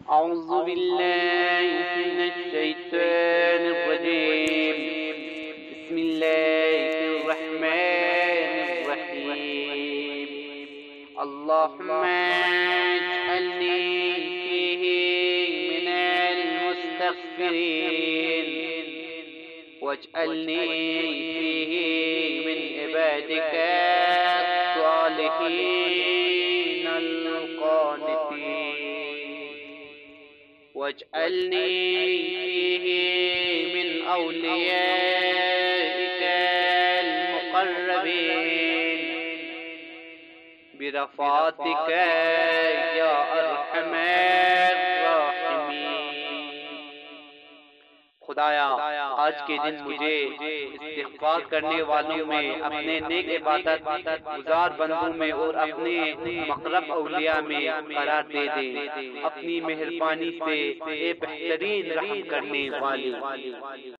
औज़ु बिल्लाहि मिनश शैतानिर रजीम। बिस्मिल्लाहिर रहमानिर रहीम। अल्लाहुम्मा इजअलनी फीही मिनल मुस्तग़फ़िरीन वजअलनी फीही मिन इबादिका अस्सालिहीनल क़ानितीन वजअलनी फीही मिन औलियाइकल मुक़र्रबीन बिरफ़ातिका या अरहमर राहिमीन। खुदाया, आज के दिन मुझे इस्तिग़फ़ार करने वालों में, अपने नेक इबादत गुज़ार बंदों में और अपने मक़रब औलिया में करार दे दे, अपनी मेहरबानी से ए बेहतरीन रहम करने वाले।